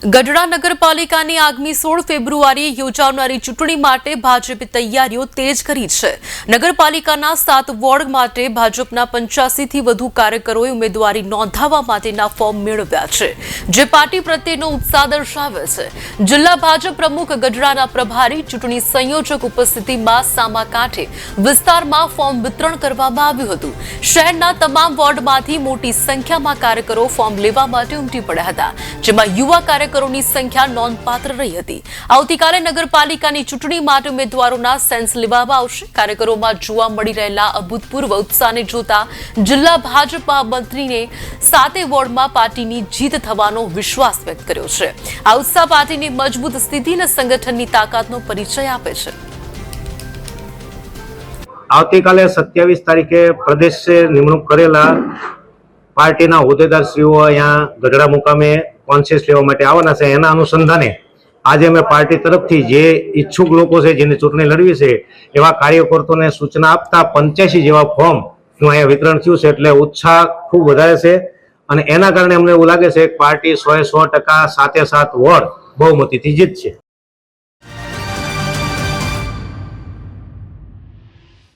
ગઢડા નગરપાલિકાની આગામી 16 ફેબ્રુઆરીએ યોજાનારી ચૂંટણી માટે ભાજપે તૈયારીઓ તેજ કરી છે। નગરપાલિકાના 7 વોર્ડ માટે ભાજપના 85 થી વધુ કાર્યકરોએ ઉમેદવારી નોંધાવવા માટેના ફોર્મ મેળવ્યા છે, જે પાર્ટી પ્રત્યેનો ઉત્સાહ દર્શાવે છે। જિલ્લા ભાજપ પ્રમુખ ગઢડાના પ્રભારી ચૂંટણી સંયોજક ઉપસ્થિતિમાં સામાકાંઠે વિસ્તારમાં ફોર્મ વિતરણ કરવામાં આવ્યું હતું। શહેરના તમામ વોર્ડમાંથી મોટી સંખ્યામાં કાર્યકરો ફોર્મ લેવા માટે ઉમટી પડ્યા હતા, જેમાં યુવા કાર્યકરોની સંખ્યા નોંધપાત્ર રહી હતી। આવતીકાલે નગરપાલિકાની ચૂંટણી માટે ઉમેદવારોના સેન્સ લેવામાં આવશે। કાર્યકરોમાં જોવા મળી રહેલા અભૂતપૂર્વ ઉત્સાહને જોતા જિલ્લા ભાજપ મંત્રીને 7 વોર્ડમાં પાર્ટીની જીત થવાનો વિશ્વાસ વ્યક્ત કર્યો છે। આ ઉત્સાહ પાર્ટીની મજબૂત સ્થિતિ અને સંગઠનની તાકાતનો પરિચય આપે છે। આવતીકાલે 27 તારીખે પ્રદેશ નિમણૂક કરેલા પાર્ટીના હોદ્દેદારશ્રીઓ અહીંયા ગઢડા મુકામે કોન્શિયસ લેવા માટે આવવાના છે। એના અનુસંધાને આજે અમે પાર્ટી તરફથી જે ઈચ્છુક લોકો છે, જેને ચૂંટણી લડવી છે, એવા કાર્યકર્તાઓને સૂચના આપતા 85 જેવા ફોર્મનું અહીંયા વિતરણ થયું છે। એટલે ઉત્સાહ ખૂબ વધારે છે અને એના કારણે અમને એવું લાગે છે કે પાર્ટી 100% 7 વોર્ડ બહુમતીથી જીતશે।